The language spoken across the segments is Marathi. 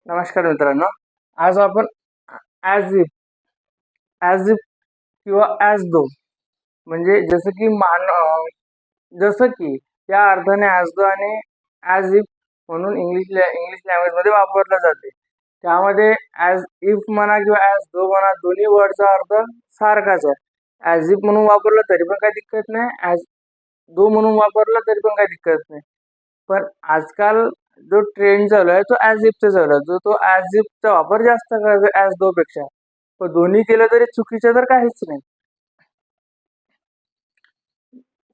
नमस्कार मित्रांनो. आज आपण ॲज इफ ॲज इफ किंवा ॲज दो म्हणजे जसं की या अर्थाने ॲज दो आणि ॲज इफ म्हणून इंग्लिश लँग्वेजमध्ये वापरलं जाते. त्यामध्ये ॲज इफ म्हणा किंवा ॲज दो म्हणा दोन्ही वर्डचा अर्थ सारखाच आहे. ॲज इफ म्हणून वापरलं तरी पण काही दिक्कत नाही, ॲज दो म्हणून वापरलं तरी पण काही दिक्कत नाही. पण आजकाल जो ट्रेंड चालू आहे तो ॲज इफचा चालू आहे. जो तो ॲज इफचा वापर जास्त करतो ॲज दो पेक्षा. पण दोन्ही केलं तरी चुकीचं तर काहीच नाही.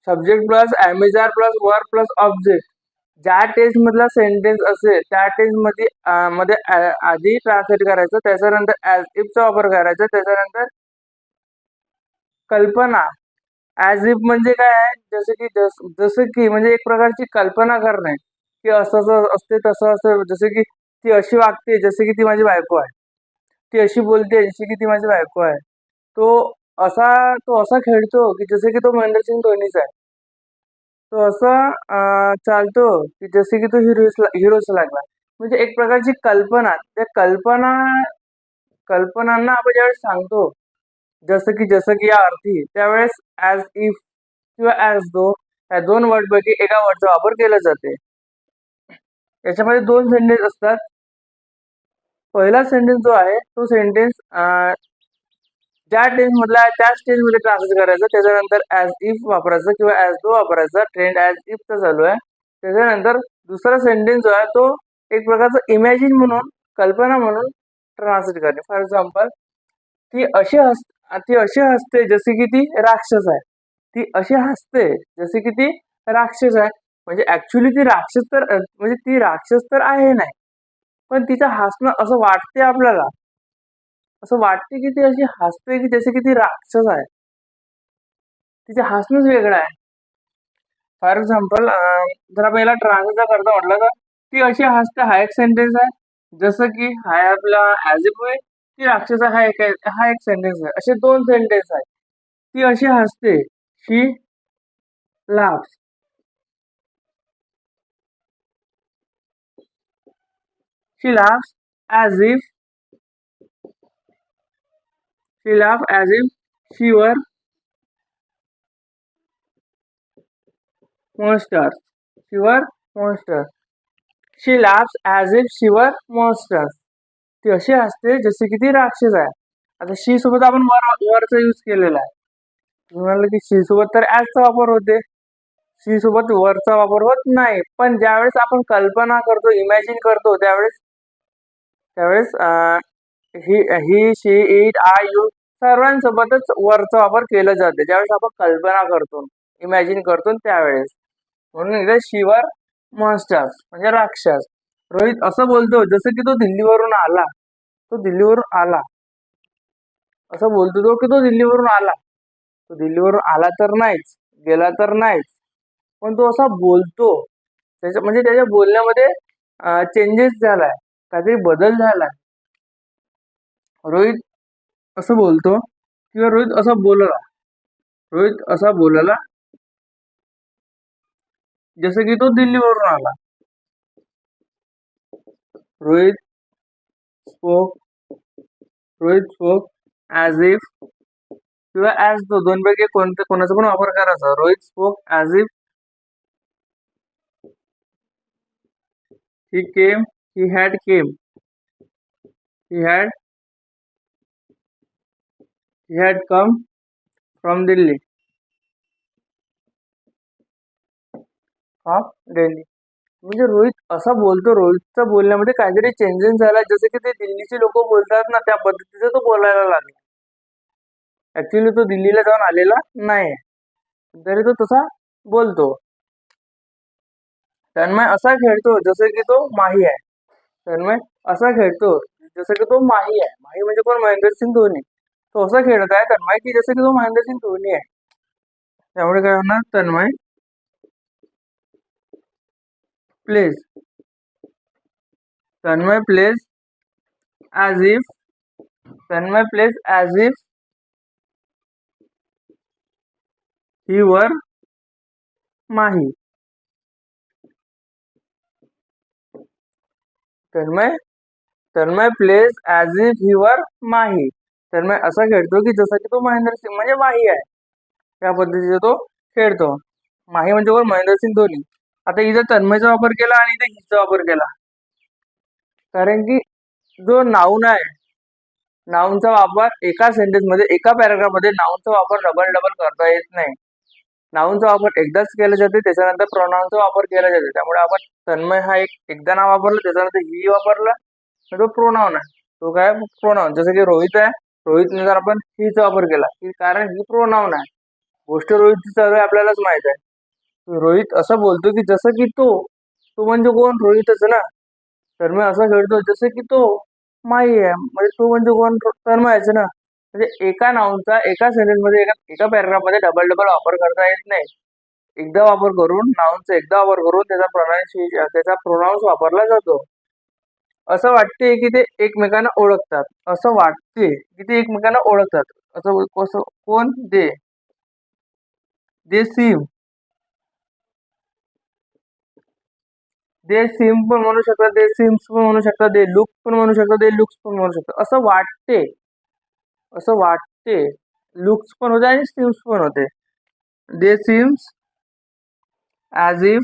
Subject plus Amazon plus verb plus object ज्या टेस्ट मधला सेंटेन्स असेल त्या टेस्ट मध्ये आधी ट्रान्सलेट करायचं, त्याच्यानंतर ॲज इफचा वापर करायचा, त्याच्यानंतर कल्पना. ॲज इफ म्हणजे काय आहे, जसं की म्हणजे एक प्रकारची कल्पना करणे की असं असं असते तसं असं, जसं की ती अशी वागते जसे की ती माझी बायको आहे, ती अशी बोलते जशी की ती माझी बायको आहे. तो तो असा खेळतो की जसे की तो महेंद्रसिंग धोनीच आहे. तो असं चालतो की जसे की तो हिरोच लागला. म्हणजे एक प्रकारची कल्पना. त्या कल्पनांना आपण ज्यावेळेस सांगतो जसं की या अर्थी, त्यावेळेस ॲज इफ किंवा ॲज दो या दोन वर्डपैकी एका वर्डचा वापर केला जाते. याच्यामध्ये दोन सेंटेन्स असतात. पहिला सेंटेन्स जो आहे तो सेंटेन्स ज्या टेन्समधला आहे त्याच टेन्समध्ये ट्रान्सलेट करायचं, त्याच्यानंतर ॲज इफ वापरायचं किंवा ॲज दो वापरायचा. ट्रेंड ॲज इफचा चालू आहे. त्याच्यानंतर दुसरा सेंटेन्स जो आहे तो एक प्रकारचं इमॅजिन म्हणून, कल्पना म्हणून ट्रान्सलेट करणे. फॉर एक्झाम्पल, ती अशी हस ती अशी हसते जसे की ती राक्षस आहे. ती अशी हसते जसे की ती राक्षस आहे. म्हणजे ऍक्च्युली ती राक्षस तर म्हणजे ती राक्षस तर आहे नाही, पण तिचं हसणं असं वाटते आपल्याला. असं वाटते की ती अशी हसते की जसे की ती राक्षस आहे. तिचे हसणंच वेगळं आहे. फॉर एक्झाम्पल, जर आपण याला ट्रान्सलेट करता म्हटलं तर ती अशी हसते हा एक सेंटेन्स आहे. जसं की हाय आपला ॲज इफ होय, ती राक्षस आहे हा एक सेंटेन्स आहे. असे दोन सेंटेन्स आहेत. ती अशी हसते, she laughs. She laughs as if she laugh as if she were monsters. She were monsters. She laughs as if she were monsters. ती अशी हसते जसे की ती राक्षस आहे. आता शी सोबत आपण वरचा यूज केलेला आहे. म्हणाल की शी सोबत तर ॲजचा वापर होते, शी सोबत वरचा वापर होत नाही. पण ज्यावेळेस आपण कल्पना करतो, इमॅजिन करतो, त्यावेळेस त्यावेळेस ही ही शी इट आय यू सर्वांसोबतच वरचा वापर केला जाते ज्यावेळेस आपण कल्पना करतो, इमॅजिन करतो त्यावेळेस. म्हणून इथे शिवर मॉन्स्टर्स म्हणजे राक्षस. रोहित असं बोलतो जसं की तो दिल्लीवरून आला. तो दिल्लीवरून आला असं बोलतो तो की तो दिल्लीवरून आला. तो दिल्लीवरून आला तर नाहीच, गेला तर नाहीच, पण तो असा बोलतो. म्हणजे त्याच्या बोलण्यामध्ये चेंजेस झालाय, काहीतरी बदल झालाय. रोहित असं बोलतो किंवा रोहित असा बोलला जसं की तो दिल्लीवरून आला. Rohit spoke Rohit spoke as if किंवा ॲज दो, दोन पैकी कोणाचा पण वापर करायचा. Rohit spoke as if he came he had came he had come from Delhi from Delhi. म्हणजे रोहित असा बोलतो, रोहितच्या बोलण्यामध्ये काहीतरी चेंजेस झाला, जसे की ते दिल्लीचे लोक बोलतात ना त्या पद्धतीचं तो बोलायला लागला. ऍक्च्युली तो दिल्लीला जाऊन आलेला नाही, तरी तो तसा बोलतो. तन्मय असा खेळतो जसं की तो माही आहे. तन्मय असा खेळतो जसं की तो माही आहे. माही म्हणजे कोण? महेंद्रसिंग धोनी. तो असा खेळत आहे तन्मय की जसं की तो महेंद्रसिंग धोनी आहे. त्यामुळे काय होणार? Plays Tanmay plays as if he were Mahi. Tanmay Tanmay plays as if he were Mahi. Tanmay असा खेळतो की जसं की तो महेंद्र सिंग म्हणजे माही आहे. त्या पद्धतीने तो खेळतो. माही म्हणजे कोण? महेंद्र सिंग धोनी. आता इथं तन्मयचा वापर केला आणि इथं हिचा वापर केला, कारण की जो नाऊन आहे, नाऊनचा वापर एका सेंटेन्स मध्ये, एका पॅराग्राफ मध्ये नाऊनचा वापर डबल डबल करता येत नाही. नाऊनचा वापर एकदाच केला जाते, त्याच्यानंतर प्रोनाऊनचा वापर केला जाते. त्यामुळे आपण तन्मय हा एकदा नाव वापरलं, त्याच्यानंतर ही वापरला, तो प्रोनाऊन आहे. तो काय? प्रोनाऊन. जसं की रोहित आहे, रोहित नंतर आपण हीचा वापर केला, कारण ही प्रोनाऊन आहे. गोष्ट रोहितची चालू आहे आपल्यालाच माहित आहे. रोहित असं बोलतो की जसं की तो म्हणजे कोण? रोहितच ना. तन्मय असं खेळतो जसं की तो माही आहे, म्हणजे तो म्हणजे कोण? तन्मयच ना. म्हणजे एका नाऊनचा एका सेंटेन्स मध्ये, एका पॅराग्राफ मध्ये डबल डबल वापर करता येत नाही. एकदा वापर करून, नाऊनचा एकदा वापर करून त्याचा प्रोनाऊन्स वापरला जातो. असं वाटते की ते एकमेकांना ओळखतात. असं वाटते की ते एकमेकांना ओळखतात. असं कसं? कोण? दे सीम. दे सीम पण म्हणू शकतात, दे सीम्स पण म्हणू शकतात, दे लुक पण म्हणू शकतात, दे लुक्स पण म्हणू शकतात. असं वाटते, असं वाटते. लुक्स पण होते आणि सीम्स पण होते. They seems as if,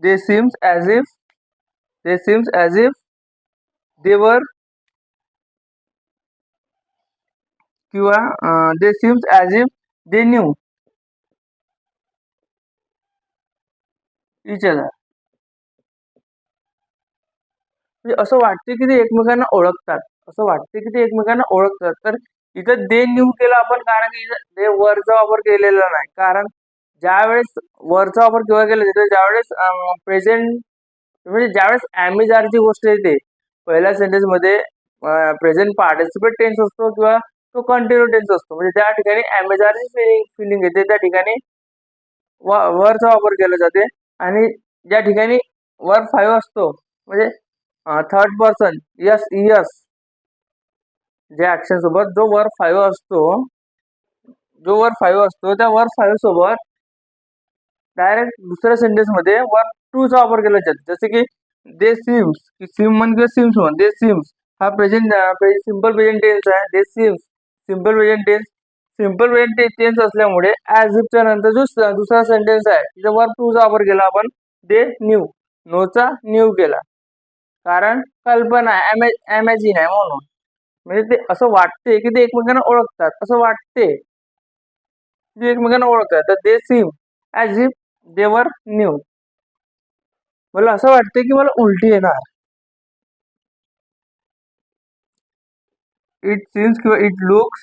they seems as if, they seems as if they were, किंवा they seems as if they knew each other. म्हणजे असं वाटते की ते एकमेकांना ओळखतात, असं वाटते की ते एकमेकांना ओळखतात. तर इथं दे न्यू केलं आपण, कारण की इथं दे वरचा वापर केलेला नाही. कारण ज्यावेळेस वरचा वापर केव्हा केला जातो? ज्यावेळेस प्रेझेंट, म्हणजे ज्यावेळेस ॲमेजारची गोष्ट येते पहिल्या सेंटेन्स मध्ये, प्रेझेंट पार्टिसिपेट टेन्स असतो किंवा तो कंटिन्यू टेन्स असतो, म्हणजे त्या ठिकाणी ॲमेजारची फिलिंग येते, त्या ठिकाणी वरचा वापर केला जाते. आणि ज्या ठिकाणी वर 5 असतो, म्हणजे थर्ड पर्सन, यस यस, ज्या ऍक्शन सोबत जो वर 5 असतो, त्या वर 5 सोबत डायरेक्ट दुसऱ्या सेंटेन्स मध्ये वर टू चा वापर केला जातो. जसे की दे सीम्स, सिम म्हण किंवा सिम्स म्हण, दे सीम्स हा प्रेझेंट सिंपल प्रेझेंट टेन्स आहे. They seems simple present tense, simple present tense असल्यामुळे ॲज इफच्या नंतर जो दुसरा सेंटेन्स आहे तिचा वर टू चा वापर केला आपण. दे न्यू, नोचा न्यू केला, कारण कल्पना आहे, इमॅजिन आहे म्हणून. म्हणजे ते असं वाटते की ते एकमेकांना ओळखतात, असं वाटते ते एकमेकांना ओळखतात. तर दे सीम ॲज इफ दे वर न्यू. मला असं वाटते की मला उलटी येणार. इट सीम्स किंवा it look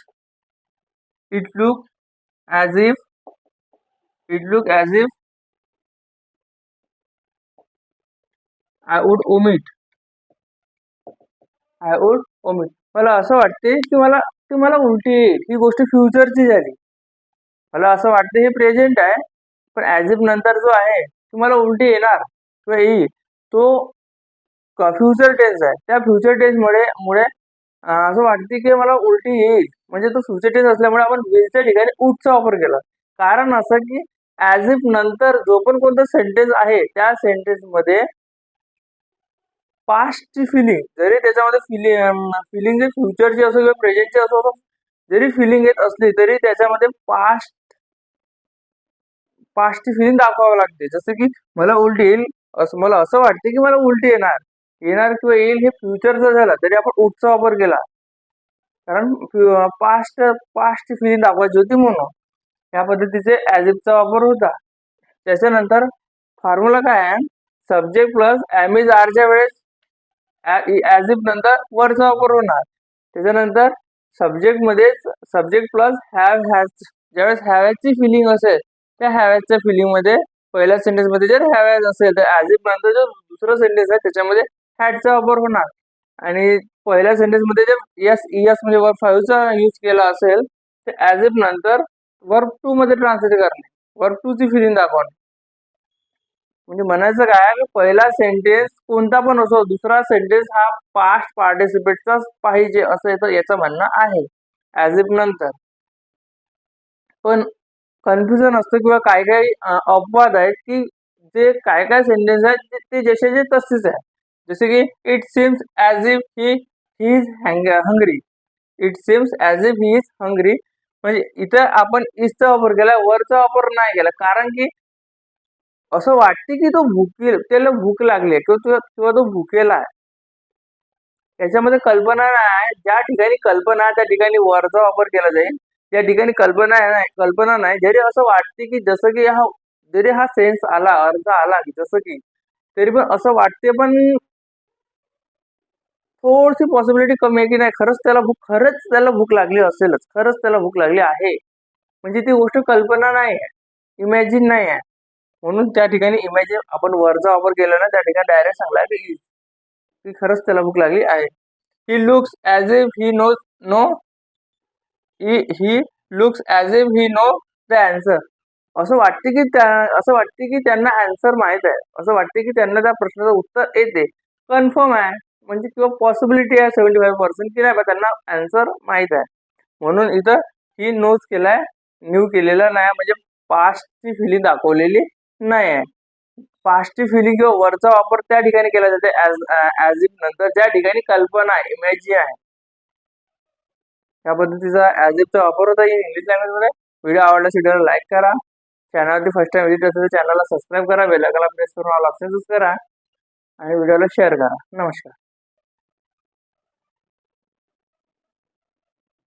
as if, I would omit, मला असं वाटते की मला उलटी येईल. ही गोष्ट फ्युचरची झाली. मला असं वाटतं हे प्रेझेंट आहे, पण ॲज इफ नंतर जो आहे तुम्हाला उलटी येणार किंवा येईल, तो फ्युचर टेन्स आहे. त्या फ्युचर टेन्स मुळे असं वाटते की मला उलटी येईल, म्हणजे तो फ्युचर टेन्स असल्यामुळे आपण विलच्या ठिकाणी उठचा वापर केला. कारण असं की ॲज इफ नंतर जो पण कोणता सेंटेन्स आहे त्या सेंटेन्स मध्ये पास्टची फिलिंग, जरी त्याच्यामध्ये फिलिंग जरी फ्युचरची असो किंवा प्रेझेंटची असो, जरी फिलिंग येत असली तरी त्याच्यामध्ये पास्टची फिलिंग दाखवावं लागते. जसं की मला उलटी येईल, असं मला असं वाटते की मला उलटी येणार किंवा येईल हे फ्युचरचा झाला तरी आपण उठचा वापर केला, कारण पास्टची फिलिंग दाखवायची होती म्हणून या पद्धतीचे ॲज इफचा वापर होता. त्याच्यानंतर फॉर्म्युला काय आहे? सब्जेक्ट प्लस एम इज आरच्या वेळेस ॲज इफ नंतर वरचा वापर होणार. त्याच्यानंतर सब्जेक्ट प्लस हॅज, ज्यावेळेस हॅवची फिलिंग असेल त्या हॅवच्या फिलिंग मध्ये पहिल्या सेंटेन्स मध्ये जर हॅव असेल तर ॲज इफ नंतर जो दुसरा सेंटेन्स आहे त्याच्यामध्ये हॅडचा वापर होणार. आणि पहिल्या सेंटेन्स मध्ये जर यस म्हणजे वर्ब 5 चा यूज केला असेल तर ॲज इफ नंतर वर्ब 2 मध्ये ट्रान्सलेट करणे, वर्ब 2 ची फिलिंग दाखवणे. म्हणजे म्हणायचं काय, पहिला सेंटेन्स कोणता पण असो, दुसरा सेंटेन्स हा पास्ट पार्टिसिपेटचाच पाहिजे असं याचं म्हणणं आहे ॲज इफ नंतर. पण कन्फ्युजन असतं किंवा काही अपवाद आहेत की ते काय काय सेंटेन्स आहेत ते जसेचे तसेच आहे. जसे की it seems as if he is hungry. It seems as if he is hungry म्हणजे इथं आपण इजचा वापर केला, वरचा वापर नाही केला. कारण की असं वाटते की तो त्याला भूक लागली आहे किंवा तो भुकेला आहे. त्याच्यामध्ये कल्पना नाही. ज्या ठिकाणी कल्पना त्या ठिकाणी वरचा वापर केला जाईल. ज्या ठिकाणी कल्पना नाही जरी असं वाटते की जरी हा सेन्स आला, अर्थ आला जसं की, तरी पण असं वाटते पण थोडीशी पॉसिबिलिटी कमी आहे की नाही खरंच त्याला भूक लागली असेलच. खरंच त्याला भूक लागली आहे. म्हणजे ती गोष्ट कल्पना नाही आहे. इमॅजिन नाही आहे. म्हणून त्या ठिकाणी इमॅजिन आपण वरचा वापर केला ना त्या ठिकाणी डायरेक्ट सांगला की खरंच त्याला भूक लागली आहे. He looks as if he know he looks as if he know the answer. असं वाटते की त्यांना ॲन्सर माहित आहे. असं वाटते की त्यांना त्या प्रश्नाचं उत्तर येते. कन्फर्म आहे. म्हणजे किंवा पॉसिबिलिटी आहे 75% की नाही बा त्यांना ॲन्सर माहित आहे. म्हणून इथं ही नोज केलाय, न्यू केलेला नाही म्हणजे पास्टची फिलिंग दाखवलेली नाही आहे. पास्टची फिलिंग किंवा वरचा वापर त्या ठिकाणी केला जाते ॲज इफ नंतर ज्या ठिकाणी कल्पना आहे, इमॅजिन आहे. या पद्धतीचा ॲज इफचा वापर होता इंग्लिश लँग्वेजमध्ये. व्हिडिओ आवडल्यास व्हिडिओला लाईक करा. चॅनलवरती फर्स्ट टाइम व्हिजिट असेल तर चॅनलला सबस्क्राईब करा. बेल आयकॉनला प्रेस करून ऑल ऑप्शन चूज करा आणि व्हिडिओला शेअर करा. नमस्कार.